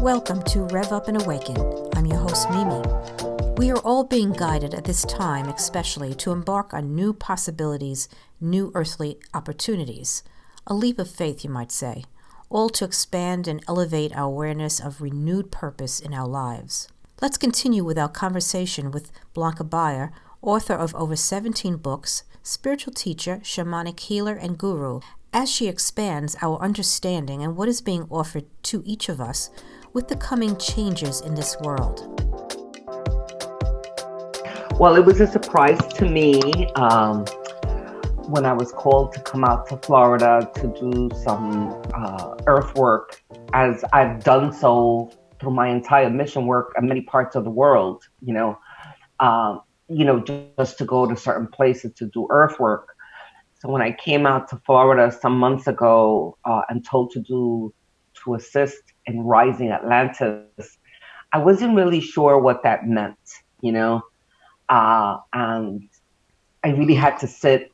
Welcome to RevUP and Awaken. I'm your host, Mimi. We are all being guided at this time, especially to embark on new possibilities, new earthly opportunities. A leap of faith, you might say, all to expand and elevate our awareness of renewed purpose in our lives. Let's continue with our conversation with Blanca Beyar, author of over 17 books, spiritual teacher, Shamanic Healer and Guru, as she expands our understanding and what is being offered to each of us with the coming changes in this world. Well, it was a surprise to me when I was called to come out to Florida to do some earth work, as I've done so through my entire mission work in many parts of the world, just to go to certain places to do earth work. So when I came out to Florida some months ago and told to assist in rising Atlantis, I wasn't really sure what that meant, and I really had to sit,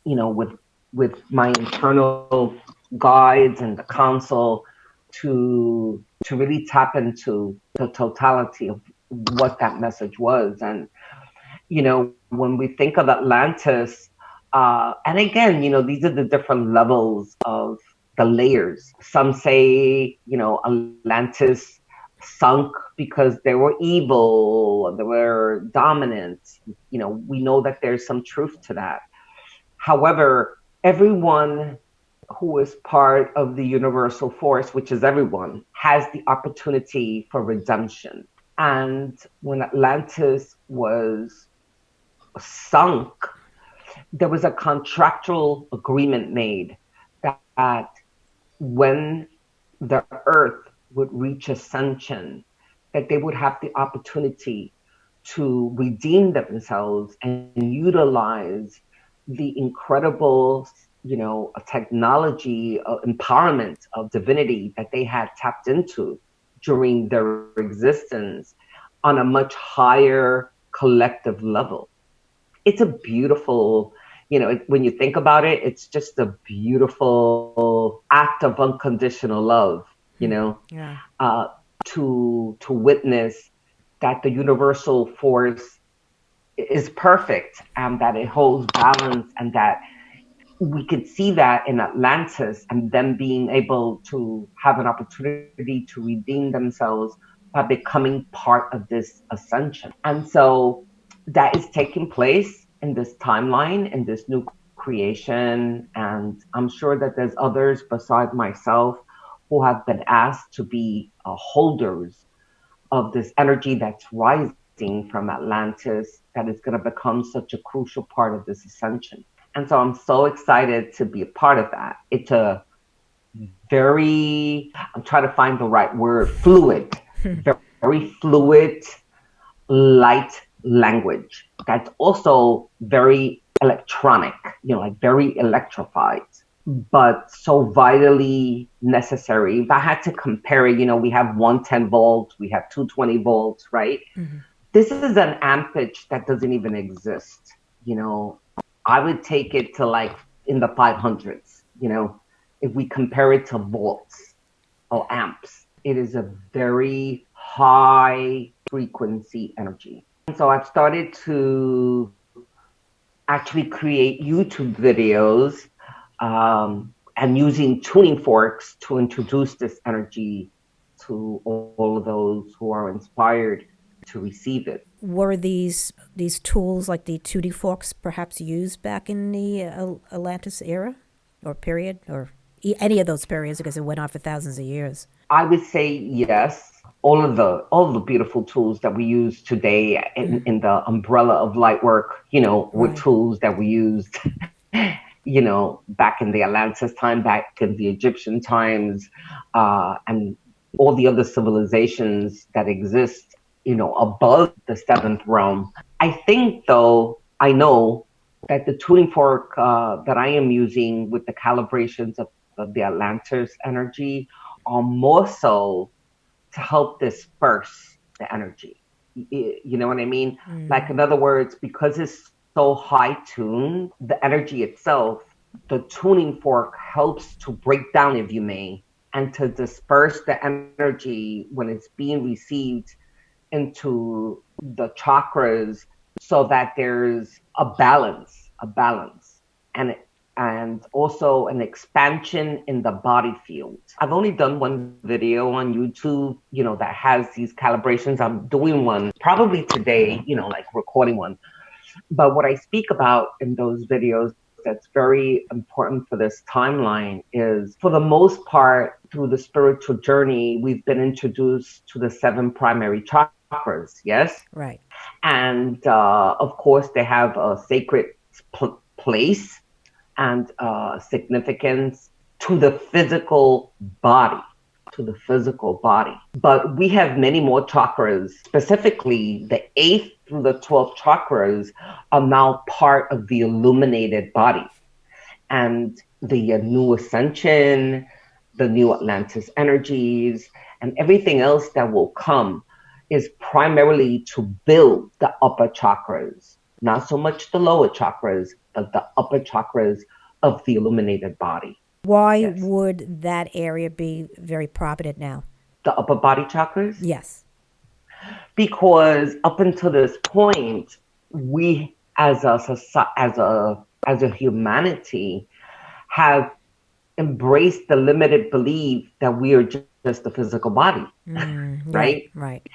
with my internal guides and the council to really tap into the totality of what that message was. And, when we think of Atlantis, and again, these are the different levels of the layers. Some say, Atlantis sunk because they were evil, they were dominant. We know that there's some truth to that. However, everyone who is part of the universal force, which is everyone, has the opportunity for redemption. And when Atlantis was sunk, there was a contractual agreement made that when the earth would reach ascension, that they would have the opportunity to redeem themselves and utilize the incredible, technology of empowerment of divinity that they had tapped into during their existence on a much higher collective level. It's a beautiful, when you think about it, it's just a beautiful act of unconditional love, to witness that the universal force is perfect and that it holds balance, and that we could see that in Atlantis, and them being able to have an opportunity to redeem themselves by becoming part of this ascension. And so that is taking place in this timeline, in this new creation. And I'm sure that there's others besides myself who have been asked to be holders of this energy that's rising from Atlantis, that is going to become such a crucial part of this ascension. And so I'm so excited to be a part of that. It's a I'm trying to find the right word, fluid, very fluid, light language that's also very electronic, very electrified, but so vitally necessary. If I had to compare it, we have 110 volts, we have 220 volts, right? Mm-hmm. This is an ampage that doesn't even exist. I would take it to like in the 500s, if we compare it to volts or amps. It is a very high frequency energy. And so I've started to actually create YouTube videos and using tuning forks to introduce this energy to all of those who are inspired to receive it. Were these tools like the tuning forks perhaps used back in the Atlantis era or period, or any of those periods, because it went on for thousands of years? I would say yes. All of the beautiful tools that we use today in the umbrella of light work, with tools that we used, back in the Atlantis time, back in the Egyptian times, and all the other civilizations that exist, above the seventh realm. I think, though, I know that the tuning fork that I am using with the calibrations of the Atlantis energy are more so to help disperse the energy. You know what I mean? Like, in other words, because it's so high tuned, the energy itself, the tuning fork helps to break down, if you may, and to disperse the energy when it's being received into the chakras so that there's a balance, and also an expansion in the body field. I've only done one video on YouTube, that has these calibrations. I'm doing one probably today, like recording one. But what I speak about in those videos that's very important for this timeline is, for the most part, through the spiritual journey, we've been introduced to the 7 primary chakras, yes? Right. And of course, they have a sacred place and significance to the physical body. But we have many more chakras. Specifically, the 8th through the 12th chakras are now part of the illuminated body. And the new ascension, the new Atlantis energies, and everything else that will come is primarily to build the upper chakras, not so much the lower chakras, but the upper chakras of the illuminated body. Why Yes. would that area be very prominent now? The upper body chakras? Yes. Because up until this point, we as a humanity have embraced the limited belief that we are just a physical body, right? Right.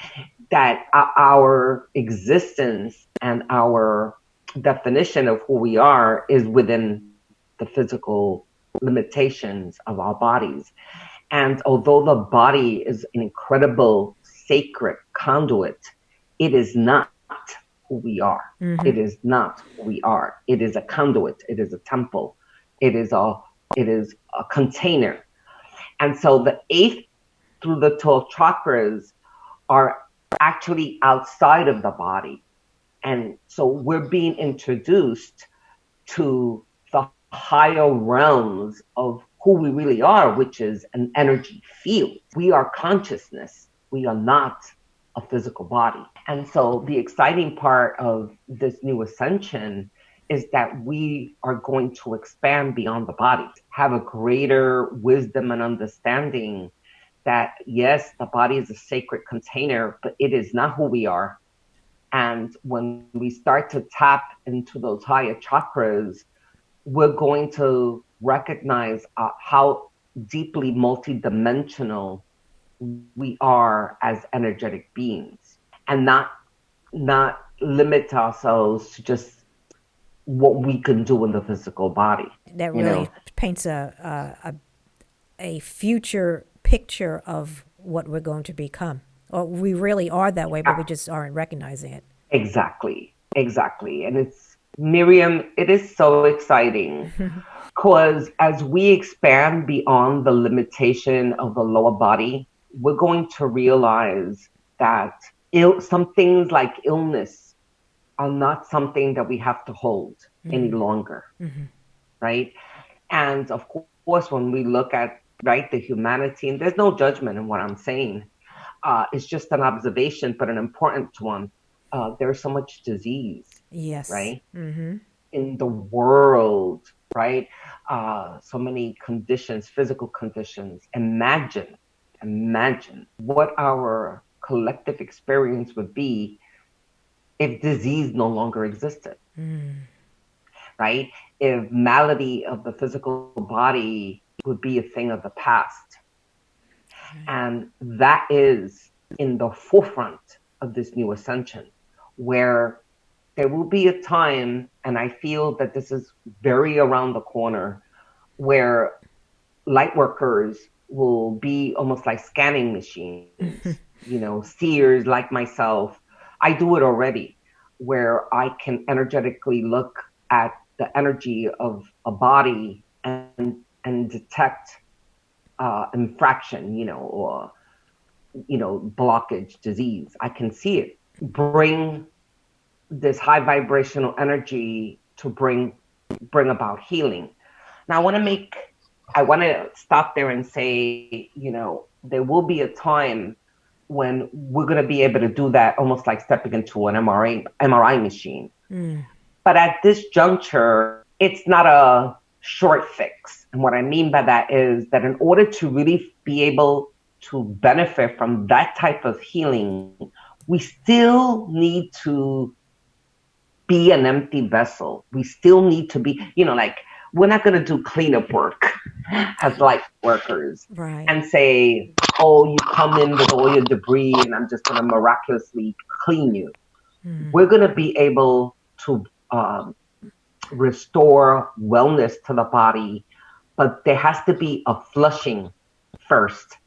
That our existence and our definition of who we are is within the physical limitations of our bodies. And although the body is an incredible sacred conduit, it is not who we are. Mm-hmm. It is not who we are. It is a conduit. It is a temple. It is a container. And so the 8th through the 12 chakras are actually outside of the body. And so we're being introduced to the higher realms of who we really are, which is an energy field. We are consciousness. We are not a physical body. And so the exciting part of this new ascension is that we are going to expand beyond the body, have a greater wisdom and understanding that, yes, the body is a sacred container, but it is not who we are. And when we start to tap into those higher chakras, we're going to recognize how deeply multidimensional we are as energetic beings, and not limit ourselves to just what we can do in the physical body. That really paints a future picture of what we're going to become. Or we really are that way, but we just aren't recognizing it. Exactly. And it's, Miriam, it is so exciting because as we expand beyond the limitation of the lower body, we're going to realize that some things like illness are not something that we have to hold any longer, right? And of course, when we look at, the humanity, and there's no judgment in what I'm saying, it's just an observation, but an important one. There's so much disease, yes, right? In the world, right? So many conditions, physical conditions. Imagine what our collective experience would be if disease no longer existed, right? If malady of the physical body would be a thing of the past. And that is in the forefront of this new ascension, where there will be a time, and I feel that this is very around the corner, where light workers will be almost like scanning machines, seers like myself. I do it already, where I can energetically look at the energy of a body and detect infraction, or blockage, disease. I can see it. Bring this high vibrational energy to bring about healing. Now, I want to stop there and say, there will be a time when we're going to be able to do that, almost like stepping into an MRI machine. But at this juncture, it's not a short fix. And what I mean by that is that in order to really be able to benefit from that type of healing, we still need to be an empty vessel. We still need to be, like, we're not going to do cleanup work as light workers Right. and say, oh, you come in with all your debris and I'm just going to miraculously clean you. We're going to be able to restore wellness to the body, but there has to be a flushing first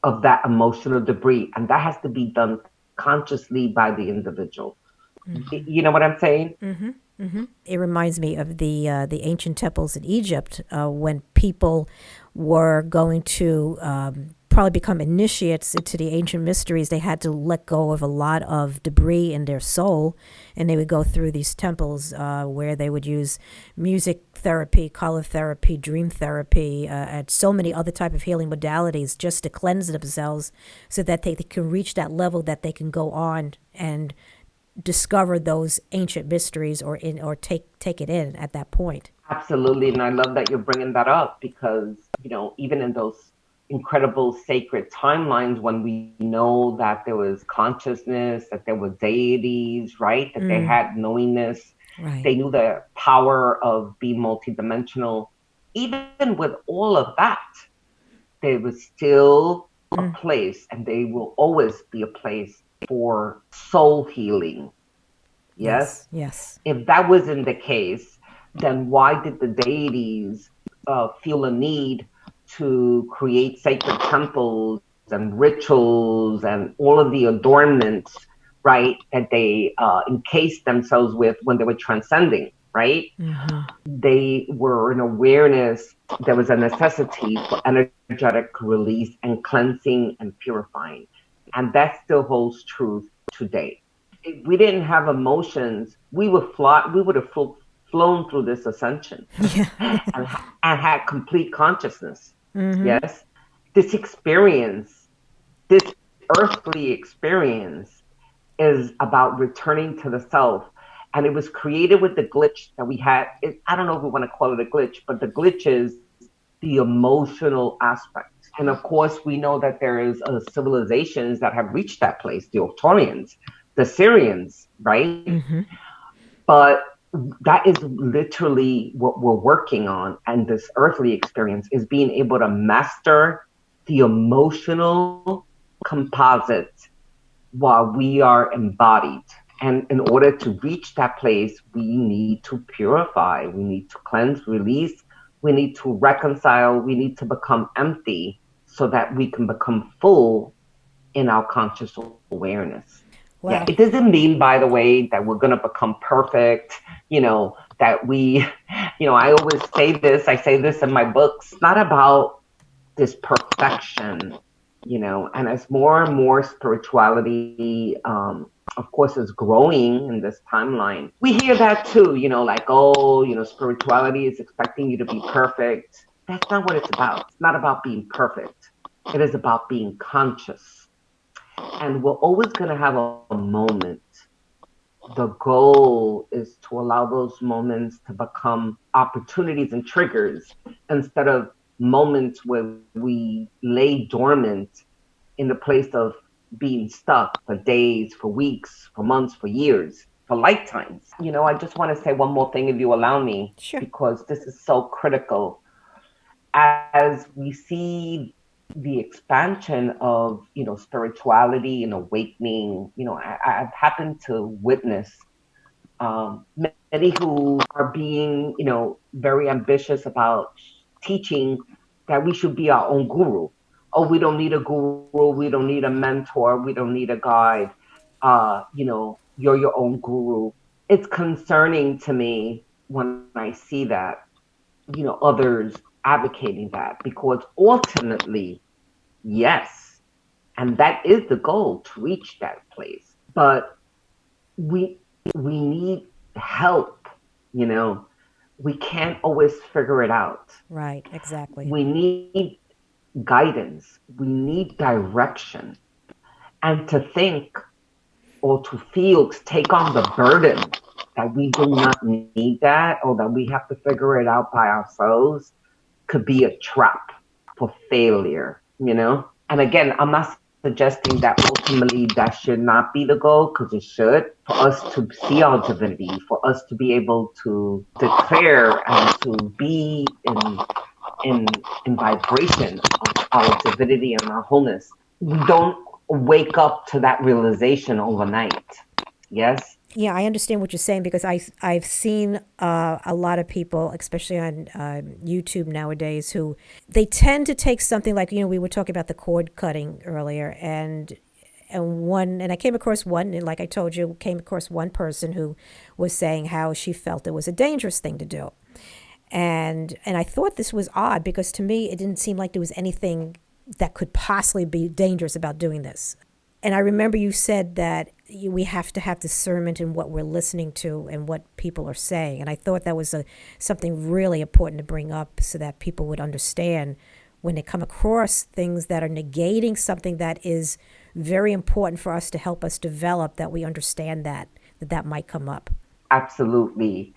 of that emotional debris, and that has to be done consciously by the individual. You know what I'm saying? It reminds me of the ancient temples in Egypt when people were going to probably become initiates into the ancient mysteries. They had to let go of a lot of debris in their soul, and they would go through these temples where they would use music therapy, color therapy, dream therapy, and so many other type of healing modalities just to cleanse themselves so that they can reach that level that they can go on and discover those ancient mysteries or take it in at that point. Absolutely. And I love that you're bringing that up because, even in those incredible sacred timelines when we know that there was consciousness, that there were deities, right? That they had knowingness. Right. They knew the power of being multidimensional. Even with all of that, there was still a place, and they will always be a place for soul healing. Yes? Yes. If that wasn't the case, then why did the deities feel a need to create sacred temples and rituals and all of the adornments, right, that they encased themselves with when they were transcending, right? They were an awareness. There was a necessity for energetic release and cleansing and purifying. And that still holds truth today. If we didn't have emotions, we would have flown through this ascension and had complete consciousness. Yes. This experience, this earthly experience is about returning to the self. And it was created with the glitch that we had. I don't know if we want to call it a glitch, but the glitch is the emotional aspect. And of course, we know that there is civilizations that have reached that place, the Octorians, the Syrians, right? But that is literally what we're working on. And this earthly experience is being able to master the emotional composite while we are embodied. And in order to reach that place, we need to purify, we need to cleanse, release, we need to reconcile, we need to become empty so that we can become full in our conscious awareness. Wow. Yeah, it doesn't mean, by the way, that we're going to become perfect, that we, I always say this, I say this in my books, it's not about this perfection, and as more and more spirituality, of course, is growing in this timeline, we hear that too, like, oh, spirituality is expecting you to be perfect. That's not what it's about. It's not about being perfect. It is about being conscious. And we're always going to have a moment. The goal is to allow those moments to become opportunities and triggers instead of moments where we lay dormant in the place of being stuck for days, for weeks, for months, for years, for lifetimes. I just want to say one more thing, if you allow me, Sure. because this is so critical. As we see the expansion of, spirituality and awakening, I've happened to witness many who are being, very ambitious about teaching that we should be our own guru. Oh, we don't need a guru. We don't need a mentor. We don't need a guide. You're your own guru. It's concerning to me when I see that, others advocating that, because ultimately, yes, and that is the goal, to reach that place. But we need help, we can't always figure it out. Right, exactly. We need guidance, we need direction, and to think or to feel, to take on the burden that we do not need that, or that we have to figure it out by ourselves, could be a trap for failure, you know? And again, I'm not suggesting that ultimately that should not be the goal, because it should, for us to see our divinity, for us to be able to declare and to be in in vibration of our divinity and our wholeness. We don't wake up to that realization overnight. Yes. Yeah, I understand what you're saying, because I've seen a lot of people, especially on YouTube nowadays, who they tend to take something like, we were talking about the cord cutting earlier, and I came across one, and like I told you, came across one person who was saying how she felt it was a dangerous thing to do, and I thought this was odd, because to me it didn't seem like there was anything that could possibly be dangerous about doing this. And I remember you said that we have to have discernment in what we're listening to and what people are saying. And I thought that was something really important to bring up, so that people would understand when they come across things that are negating something that is very important for us to help us develop, that we understand that might come up. Absolutely.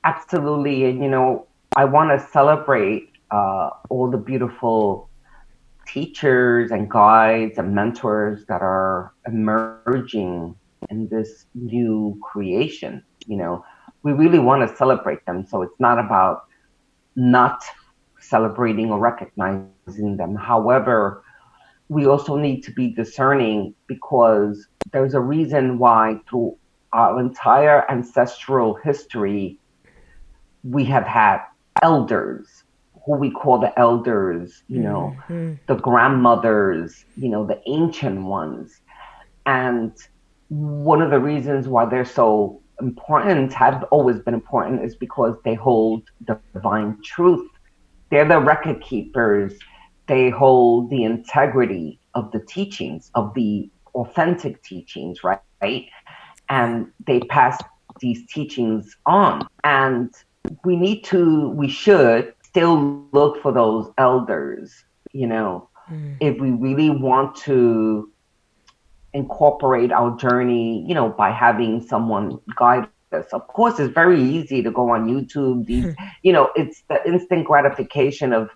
Absolutely. And, I want to celebrate all the beautiful teachers and guides and mentors that are emerging in this new creation. We really want to celebrate them. So it's not about not celebrating or recognizing them. However, we also need to be discerning, because there's a reason why through our entire ancestral history, we have had elders, who we call the elders, the grandmothers, the ancient ones. And one of the reasons why they're so important, have always been important, is because they hold the divine truth. They're the record keepers. They hold the integrity of the teachings, of the authentic teachings, right? And they pass these teachings on. And we should still look for those elders, if we really want to incorporate our journey, by having someone guide us. Of course, it's very easy to go on YouTube. It's the instant gratification of,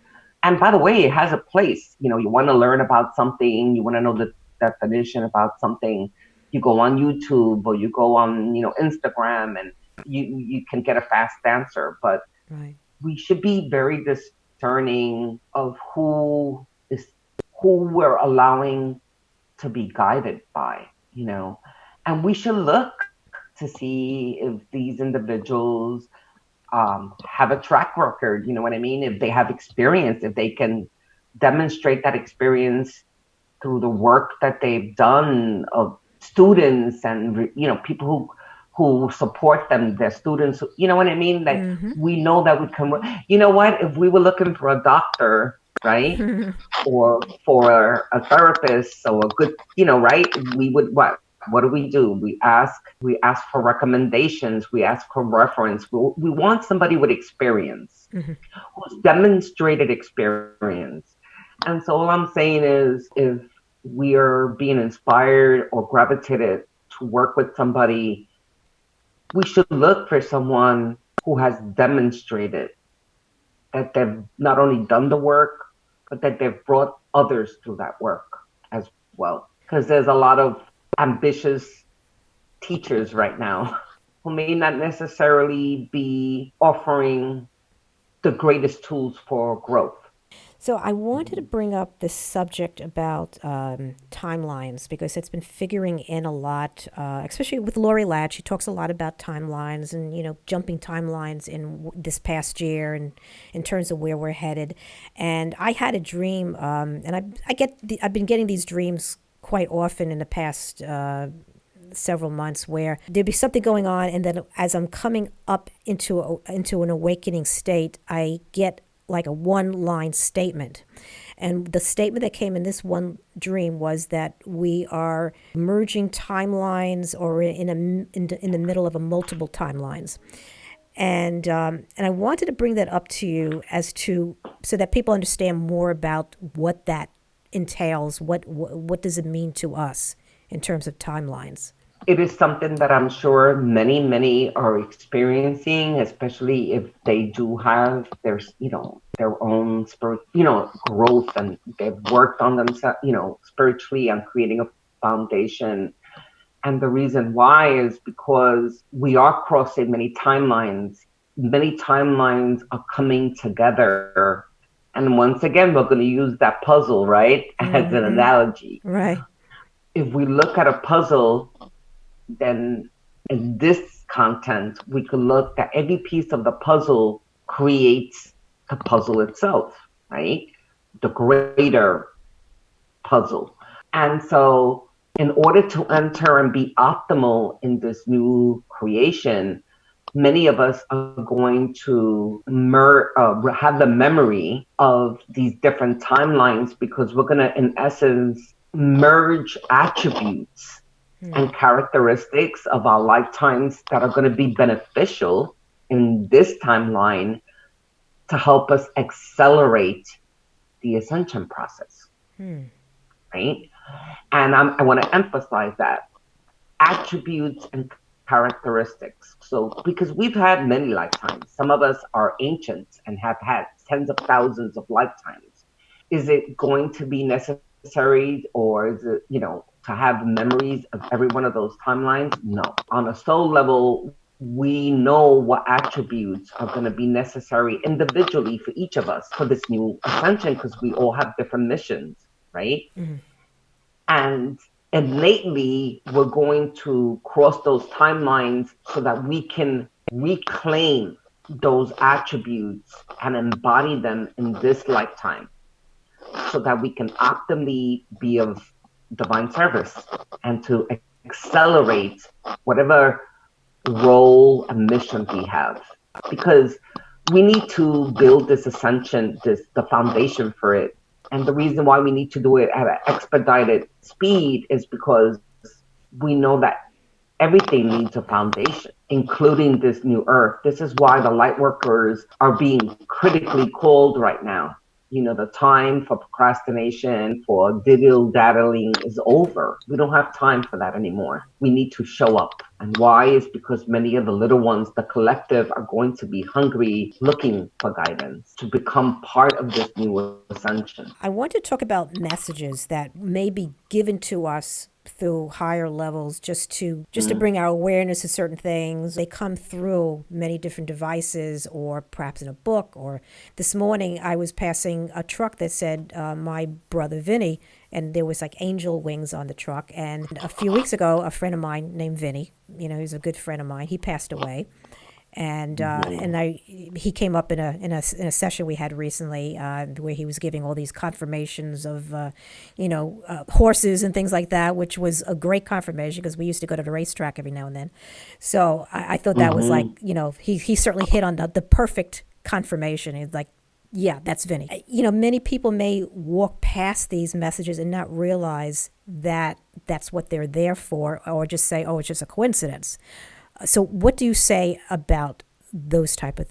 and by the way, it has a place. You want to learn about something, you want to know the definition about something, you go on YouTube, or you go on, Instagram, and you can get a fast answer. But right. We should be very discerning of who we're allowing to be guided by, and we should look to see if these individuals have a track record, you know what I mean? If they have experience, if they can demonstrate that experience through the work that they've done of students and, people who support them, their students, you know what I mean? Like, we know that we can, if we were looking for a doctor, right? Or for a therapist, or a good, right? We would, what do? We ask for recommendations. We ask for reference. We want somebody with experience, who's demonstrated experience. And so all I'm saying is, if we are being inspired or gravitated to work with somebody, we should look for someone who has demonstrated that they've not only done the work, but that they've brought others through that work as well. Because there's a lot of ambitious teachers right now who may not necessarily be offering the greatest tools for growth. So I wanted to bring up this subject about timelines, because it's been figuring in a lot, especially with Lori Ladd. She talks a lot about timelines and, jumping timelines in this past year and in terms of where we're headed. And I had a dream, and I've been getting these dreams quite often in the past several months, where there'd be something going on, and then as I'm coming up into an awakening state, I get like a one-line statement. And the statement that came in this one dream was that we are merging timelines, or in the middle of multiple timelines. And I wanted to bring that up to you so that people understand more about what that entails. What does it mean to us in terms of timelines? It is something that I'm sure many are experiencing, especially if they do have their own spirit, growth, and they've worked on themselves, spiritually, on creating a foundation. And the reason why is because we are crossing many timelines. Many timelines are coming together. And once again, we're going to use that puzzle, right? As an analogy. Right. If we look at a puzzle, then in this content, we could look at every piece of the puzzle creates the puzzle itself, right? The greater puzzle. And so, in order to enter and be optimal in this new creation, many of us are going to have the memory of these different timelines, because we're going to, in essence, merge attributes and characteristics of our lifetimes that are going to be beneficial in this timeline to help us accelerate the ascension process. Right? And I want to emphasize that attributes and characteristics. So, because we've had many lifetimes, some of us are ancients and have had tens of thousands of lifetimes. Is it going to be necessary, or is it, to have memories of every one of those timelines? No. On a soul level, we know what attributes are going to be necessary individually for each of us for this new ascension, because we all have different missions, right? And innately, we're going to cross those timelines so that we can reclaim those attributes and embody them in this lifetime, so that we can optimally be of divine service and to accelerate whatever role and mission we have. Because we need to build this ascension, the foundation for it. And the reason why we need to do it at an expedited speed is because we know that everything needs a foundation, including this new earth. This is why the light workers are being critically called right now. The time for procrastination, for diddle-daddling is over. We don't have time for that anymore. We need to show up. And why is because many of the little ones, the collective, are going to be hungry, looking for guidance to become part of this new ascension. I want to talk about messages that may be given to us through higher levels just to bring our awareness to certain things. They come through many different devices, or perhaps in a book. Or this morning I was passing a truck that said my brother Vinny, and there was like angel wings on the truck. And a few weeks ago, a friend of mine named Vinny, he's a good friend of mine, he passed away. And he came up in a session we had recently where he was giving all these confirmations of horses and things like that, which was a great confirmation because we used to go to the racetrack every now and then. So I thought that was like, he certainly hit on the perfect confirmation. He's like, yeah, that's Vinny. Many people may walk past these messages and not realize that that's what they're there for, or just say, oh, it's just a coincidence. So what do you say about those type of,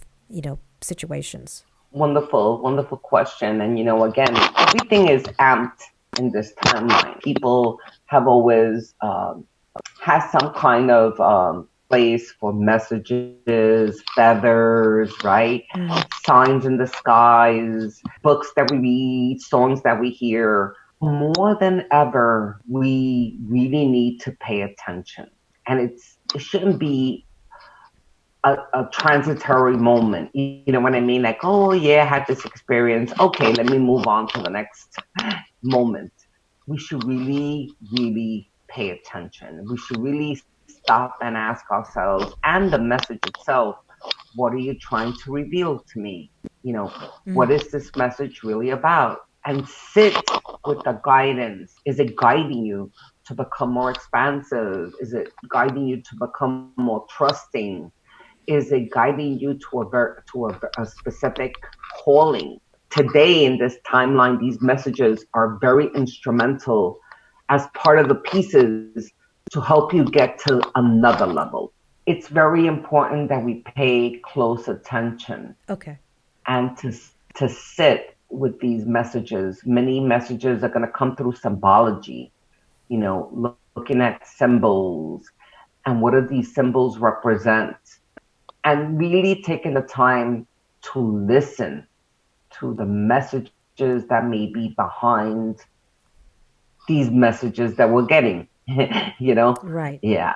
situations? Wonderful question. And, again, everything is amped in this timeline. People have always had some kind of place for messages, feathers, right? Signs in the skies, books that we read, songs that we hear. More than ever, we really need to pay attention. And it shouldn't be a transitory moment. You know what I mean? Like, oh yeah, I had this experience. Okay, let me move on to the next moment. We should really, really pay attention. We should really stop and ask ourselves, and the message itself, what are you trying to reveal to me? What is this message really about? And sit with the guidance. Is it guiding you to become more expansive? Is it guiding you to become more trusting? Is it guiding you to a specific calling? Today, in this timeline, these messages are very instrumental as part of the pieces to help you get to another level. It's very important that we pay close attention. Okay. And to sit with these messages. Many messages are going to come through symbology, looking at symbols and what do these symbols represent, and really taking the time to listen to the messages that may be behind these messages that we're getting. You know, Right. yeah,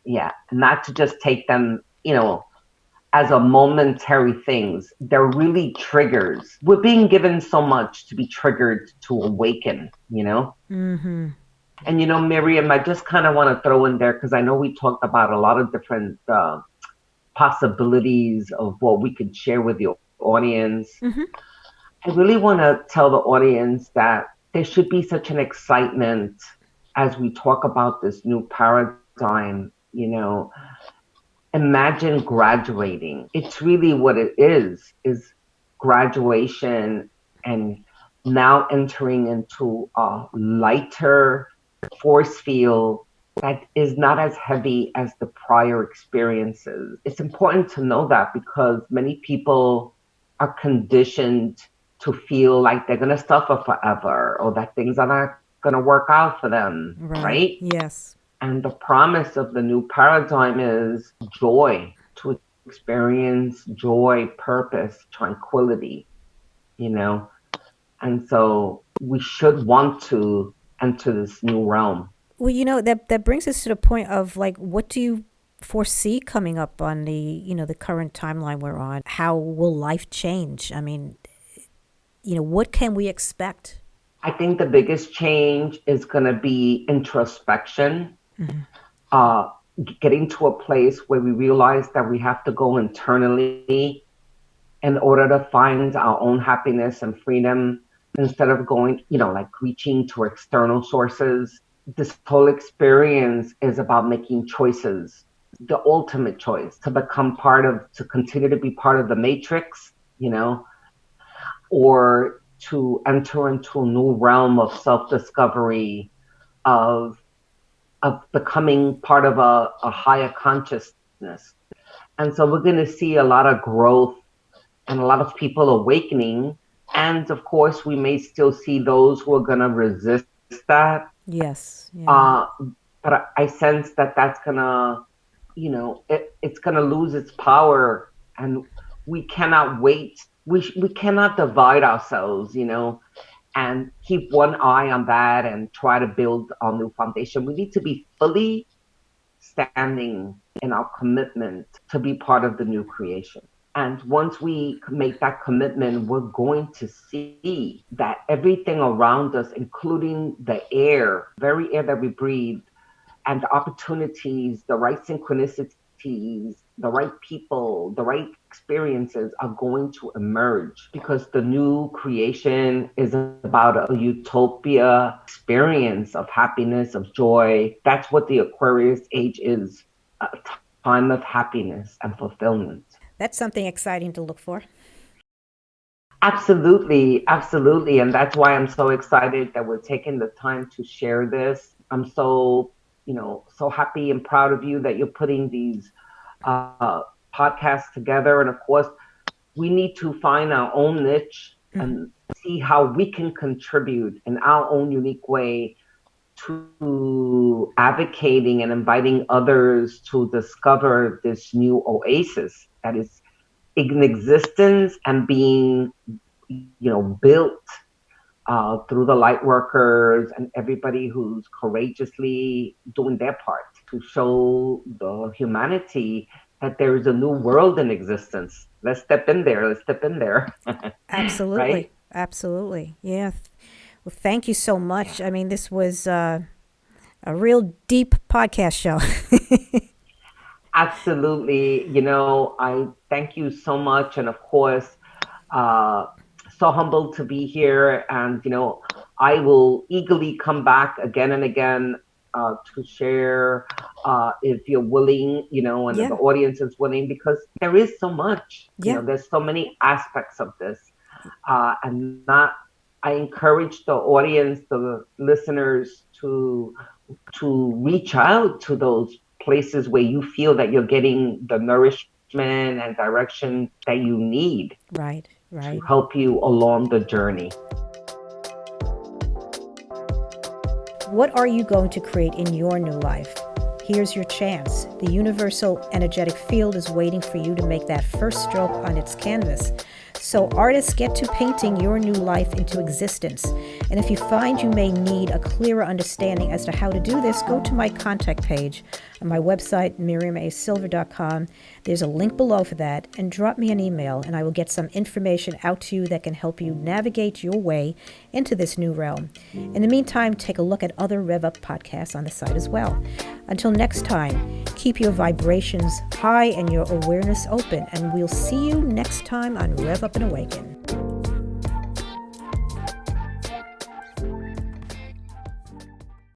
yeah, not to just take them, as a momentary things. They're really triggers. We're being given so much to be triggered to awaken. Mm-hmm. And Miriam, I just kind of want to throw in there, because I know we talked about a lot of different possibilities of what we could share with the audience. Mm-hmm. I really want to tell the audience that there should be such an excitement as we talk about this new paradigm. Imagine graduating. It's really what it is graduation, and now entering into a lighter force field that is not as heavy as the prior experiences. It's important to know that, because many people are conditioned to feel like they're going to suffer forever, or that things are not going to work out for them, Right. right? Yes. And the promise of the new paradigm is joy, to experience joy, purpose, tranquility, you know? And so we should want to enter this new realm. Well, that brings us to the point of like, what do you foresee coming up on the current timeline we're on? How will life change? I mean, what can we expect? I think the biggest change is going to be introspection, Mm-hmm. uh, getting to a place where we realize that we have to go internally in order to find our own happiness and freedom, instead of going, like reaching to external sources. This whole experience is about making choices, the ultimate choice to continue to be part of the matrix, or to enter into a new realm of self-discovery, of becoming part of a higher consciousness. And so we're going to see a lot of growth and a lot of people awakening. And of course, we may still see those who are going to resist that. Yes. Yeah. But I sense that that's going to, it's going to lose its power. And we cannot wait. We cannot divide ourselves, and keep one eye on that and try to build our new foundation. We need to be fully standing in our commitment to be part of the new creation. And once we make that commitment, we're going to see that everything around us, including the air, very air that we breathe, and the opportunities, the right synchronicities, the right people, the right experiences are going to emerge, because the new creation is about a utopia experience of happiness, of joy. That's what the Aquarius age is, a time of happiness and fulfillment. That's something exciting to look for. Absolutely, absolutely. And that's why I'm so excited that we're taking the time to share this. I'm so, so happy and proud of you that you're putting these podcasts together. And of course, we need to find our own niche and see how we can contribute in our own unique way to advocating and inviting others to discover this new oasis that is in existence and being, built through the light workers and everybody who's courageously doing their part to show the humanity that there is a new world in existence. Let's step in there. Let's step in there. Absolutely. Right? Absolutely. Yeah. Well, thank you so much. I mean, this was a real deep podcast show. Absolutely. I thank you so much. And of course, so humbled to be here. And, I will eagerly come back again and again to share if you're willing, and if the audience is willing, because there is so much. There's so many aspects of this. I encourage the audience, the listeners, to reach out to those places where you feel that you're getting the nourishment and direction that you need. Right. To help you along the journey. What are you going to create in your new life? Here's your chance. The universal energetic field is waiting for you to make that first stroke on its canvas. So artists, get to painting your new life into existence. And if you find you may need a clearer understanding as to how to do this, go to my contact page on my website, miriamasilver.com. There's a link below for that, and drop me an email and I will get some information out to you that can help you navigate your way into this new realm. In the meantime, take a look at other RevUp podcasts on the site as well. Until next time, keep your vibrations high and your awareness open, and we'll see you next time on RevUP and Awaken.